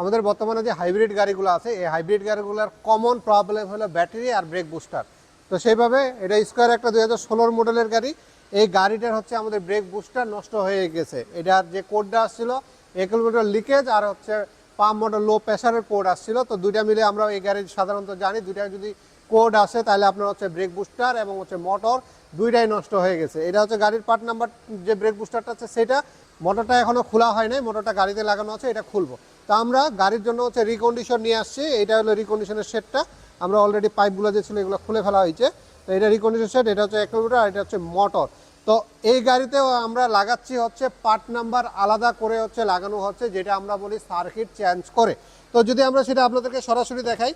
আমাদের বর্তমানে যে হাইব্রিড গাড়িগুলো আছে এই হাইব্রিড গাড়িগুলোর কমন প্রবলেম হলো ব্যাটারি আর ব্রেক বুস্টার। তো সেইভাবে এটা স্কোয়ার একটা 2016 মডেলের গাড়ি। এই গাড়িটার হচ্ছে আমাদের ব্রেক বুস্টার নষ্ট হয়ে গেছে। এটার যে কোডটা আসছিল কিলোমিটার লিকেজ আর হচ্ছে পাম্প মোটর লো প্রেশারের কোড আসছিল। তো দুইটা মিলে আমরা এই গাড়ি সাধারণত জানি দুইটা যদি কোড আসে তাহলে আপনার হচ্ছে ব্রেক বুস্টার এবং হচ্ছে মোটর দুইটাই নষ্ট হয়ে গেছে। এটা হচ্ছে গাড়ির পার্ট নাম্বার, যে ব্রেক বুস্টারটা আছে সেটা। মোটরটা এখনও খোলা হয় নাই, মোটরটা গাড়িতে লাগানো আছে, এটা খুলবো। তো আমরা গাড়ির জন্য হচ্ছে রিকন্ডিশন নিয়ে আসছি। এটা হলো রিকন্ডিশনের সেটটা। আমরা অলরেডি পাইপগুলো যে ছিল এগুলো খুলে ফেলা হয়েছে। তো এটা রিকন্ডিশন সেট, এটা হচ্ছে কিলোমিটার আর এটা হচ্ছে মোটর। তো এই গাড়িতেও আমরা লাগাচ্ছি হচ্ছে পার্ট নাম্বার আলাদা করে হচ্ছে লাগানো হচ্ছে, যেটা আমরা বলি সার্কিট চেঞ্জ করে। তো যদি আমরা সেটা আপনাদেরকে সরাসরি দেখাই,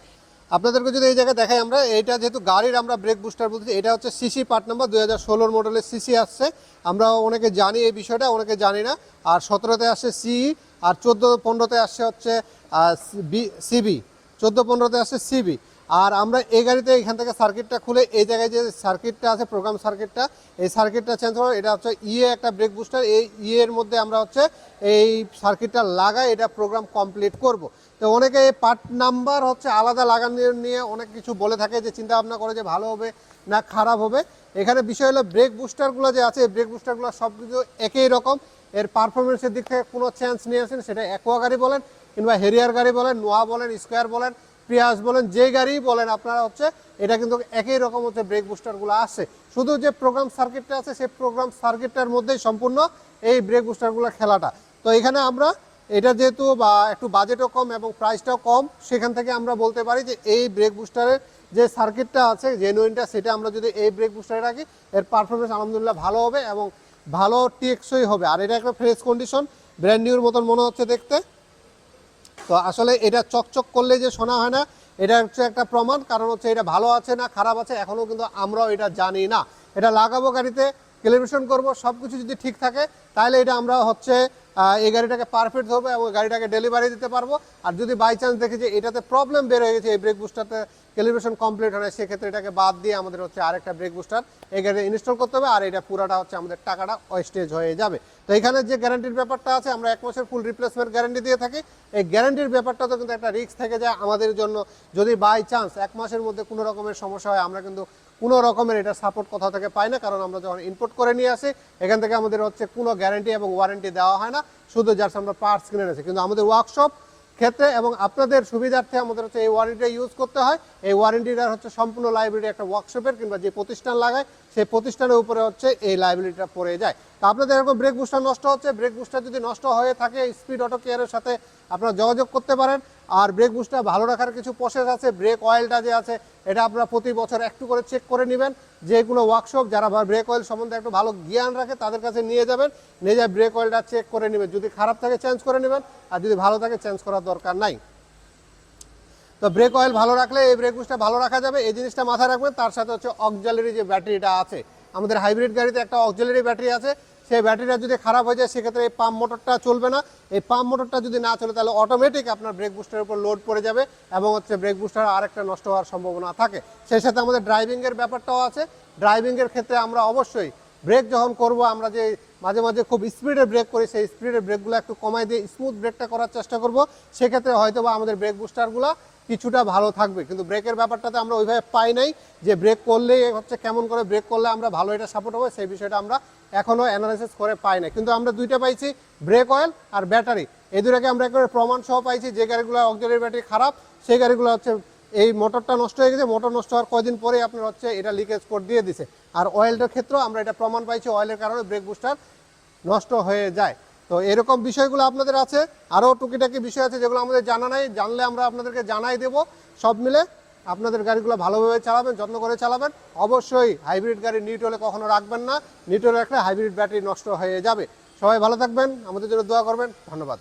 আপনাদেরকে যদি এই জায়গায় দেখাই, আমরা এটা যেহেতু গাড়ির আমরা ব্রেক বুস্টার বলছি, এটা হচ্ছে সিসি পার্ট নাম্বার 2016 মডেলের সিসি আসছে। আমরা অনেকে জানি এই বিষয়টা, অনেকে জানি না। আর 17তে আসছে সিই, আর 14-15তে আসছে হচ্ছে সিবি, 14-15তে আসছে সিবি। আর আমরা এই গাড়িতে এখান থেকে সার্কিটটা খুলে এই জায়গায় যে সার্কিটটা আছে প্রোগ্রাম সার্কিটটা, এই সার্কিটটা চেঞ্জ করবো। এটা হচ্ছে একটা ব্রেক বুস্টার, এই এর মধ্যে আমরা হচ্ছে এই সার্কিটটা লাগাই, এটা প্রোগ্রাম কমপ্লিট করব। তো অনেকে এই পার্ট নাম্বার হচ্ছে আলাদা লাগানো নিয়ে অনেক কিছু বলে থাকে, যে চিন্তা ভাবনা করে যে ভালো হবে না খারাপ হবে। এখানে বিষয় হলো ব্রেক বুস্টারগুলো যে আছে এই ব্রেক বুস্টারগুলো সব কিছু একই রকম। এর পারফরমেন্সের দিক থেকে কোনো চেঞ্জ নিয়ে আসেন, সেটা অ্যাকোয়া গাড়ি বলেন কিংবা হেরিয়ার গাড়ি বলেন, নোয়া বলেন, স্কোয়ার বলেন, প্রিয়াস বলেন, যে গাড়ি বলেন আপনারা হচ্ছে এটা কিন্তু একই রকম হচ্ছে ব্রেক বুস্টারগুলো আসছে। শুধু যে প্রোগ্রাম সার্কিটটা আছে সেই প্রোগ্রাম সার্কিটটার মধ্যেই সম্পূর্ণ এই ব্রেক বুস্টারগুলো খেলাটা। তো এখানে আমরা এটা যেহেতু বা একটু বাজেটও কম এবং প্রাইসটাও কম, সেখান থেকে আমরা বলতে পারি যে এই ব্রেক বুস্টারের যে সার্কিটটা আছে জেনুইনটা, সেটা আমরা যদি এই ব্রেক বুস্টারে রাখি এর পারফরমেন্স আলহামদুলিল্লাহ ভালো হবে এবং ভালো টেকসই হবে। আর এটা একটা ফ্রেশ কন্ডিশন, ব্র্যান্ড নিউর মতন মনে হচ্ছে দেখতে। তো আসলে এটা চকচক করলে যে শোনা হয় না, এটা হচ্ছে একটা প্রমাণ। কারণ হচ্ছে এটা ভালো আছে না খারাপ আছে এখনও কিন্তু আমরাও এটা জানি না। এটা লাগাবো, গাড়িতে ক্যালিব্রেশন করব, সব কিছু যদি ঠিক থাকে তাহলে এটা আমরা হচ্ছে এই গাড়িটাকে পারফেক্ট ধরবো এবং গাড়িটাকে ডেলিভারি দিতে পারবো। আর যদি বাই চান্স দেখি যে এটাতে প্রবলেম বের হয়ে গেছে, এই ব্রেক বুস্টারতে ক্যালিব্রেশন কমপ্লিট হয় না, সেক্ষেত্রে এটাকে বাদ দিয়ে আমাদের হচ্ছে আরেকটা ব্রেক বুস্টার এই গাড়িতে ইনস্টল করতে হবে। আর এটা পুরাটা হচ্ছে আমাদের টাকাটা ওয়েস্টেজ হয়ে যাবে। তো এখানে যে গ্যারান্টির ব্যাপারটা আছে, আমরা 1 মাসের ফুল রিপ্লেসমেন্ট গ্যারান্টি দিয়ে থাকি। এই গ্যারান্টির ব্যাপারটা তো কিন্তু একটা রিস্ক থেকে যায় আমাদের জন্য। যদি বাই চান্স 1 মাসের মধ্যে কোনো রকমের সমস্যা হয়, আমরা কিন্তু কোনো রকমের এটা সাপোর্ট কোথাও থেকে পাই না। কারণ আমরা যখন ইম্পোর্ট করে নিয়ে আসি এখান থেকে আমাদের হচ্ছে কোনো গ্যারান্টি এবং ওয়ারেন্টি দেওয়া হয় না, শুধু জাস্ট আমরা পার্টস কিনে নিয়েছি। কিন্তু আমাদের ওয়ার্কশপ ক্ষেত্রে এবং আপনাদের সুবিধার্থে আমাদের হচ্ছে এই ওয়ারেন্টিটা ইউজ করতে হয়। এই ওয়ারেন্টিটা হচ্ছে সম্পূর্ণ লাইবিলিটি একটা ওয়ার্কশপের কিংবা যে প্রতিষ্ঠান লাগায় সেই প্রতিষ্ঠানের উপরে হচ্ছে এই লাইবিলিটিটা পড়ে যায়। তো আপনাদের এরকম ব্রেক বুস্টার নষ্ট হচ্ছে, ব্রেক বুস্টার যদি নষ্ট হয়ে থাকে স্পিড অটো কেয়ারের সাথে আপনারা যোগাযোগ করতে পারেন। আর ব্রেক বুস্টার ভালো রাখার কিছু প্রসেস আছে। ব্রেক অয়েলটা যে আছে এটা আপনারা প্রতি বছর একটু করে চেক করে নেবেন। যেগুলো ওয়ার্কশপ যারা ব্রেক অয়েল সম্বন্ধে একটু ভালো জ্ঞান রাখে তাদের কাছে নিয়ে যাবেন, নিয়ে যায় ব্রেক অয়েলটা চেক করে নেবেন। যদি খারাপ থাকে চেঞ্জ করে নেবেন, আর যদি ভালো থাকে চেঞ্জ করার দরকার নাই। তো ব্রেক অয়েল ভালো রাখলে এই ব্রেক বুস্টার ভালো রাখা যাবে, এই জিনিসটা মাথায় রাখবেন। তার সাথে হচ্ছে অক্সিলারি যে ব্যাটারিটা আছে, আমাদের হাইব্রিড গাড়িতে একটা অক্সিলারি ব্যাটারি আছে, সেই ব্যাটারিটা যদি খারাপ হয়ে যায় সেক্ষেত্রে এই পাম্প মোটরটা চলবে না। এই পাম্প মোটরটা যদি না চলে তাহলে অটোমেটিক আপনার ব্রেক বুস্টারের উপর লোড পড়ে যাবে এবং হচ্ছে ব্রেক বুস্টার আরেকটা নষ্ট হওয়ার সম্ভাবনা থাকে। সেই সাথে আমাদের ড্রাইভিংয়ের ব্যাপারটাও আছে। ড্রাইভিংয়ের ক্ষেত্রে আমরা অবশ্যই ব্রেক যখন করব, আমরা যে মাঝে মাঝে খুব স্পিডে ব্রেক করি, সেই স্পিডের ব্রেকগুলো একটু কমাই দিয়ে স্মুথ ব্রেকটা করার চেষ্টা করব। সেক্ষেত্রে হয়তো বা আমাদের ব্রেক বুস্টারগুলো কিছুটা ভালো থাকবে। কিন্তু ব্রেকের ব্যাপারটাতে আমরা ওইভাবে পাই নাই যে ব্রেক করলেই হচ্ছে কেমন করে ব্রেক করলে আমরা ভালো এটা সাপোর্ট হবে, সেই বিষয়টা আমরা এখনও অ্যানালাইসিস করে পাই না। কিন্তু আমরা দুইটা পাইছি, ব্রেক অয়েল আর ব্যাটারি, এই দুটাকে আমরা একেবারে প্রমাণ সহ পাইছি। যে গাড়িগুলো অক্সিলারি ব্যাটারি খারাপ সেই গাড়িগুলো হচ্ছে এই মোটরটা নষ্ট হয়ে গেছে, মোটর নষ্ট হওয়ার কয়দিন পরেই আপনার হচ্ছে এটা লিকেজ কোড দিয়ে দিছে। আর অয়েলটার ক্ষেত্রেও আমরা এটা প্রমাণ পাইছি, অয়েলের কারণে ব্রেক বুস্টার নষ্ট হয়ে যায়। তো এরকম বিষয়গুলো আপনাদের আছে, আরও টুকিটাকি বিষয় আছে যেগুলো আমাদের জানা নাই, জানলে আমরা আপনাদেরকে জানাই দেব। সব মিলে আপনাদের গাড়িগুলো ভালোভাবে চালাবেন, যত্ন করে চালাবেন। অবশ্যই হাইব্রিড গাড়ি নিউট্রালে কখনো রাখবেন না, নিউট্রালে রাখলে হাইব্রিড ব্যাটারি নষ্ট হয়ে যাবে। সবাই ভালো থাকবেন, আমাদের জন্য দোয়া করবেন, ধন্যবাদ।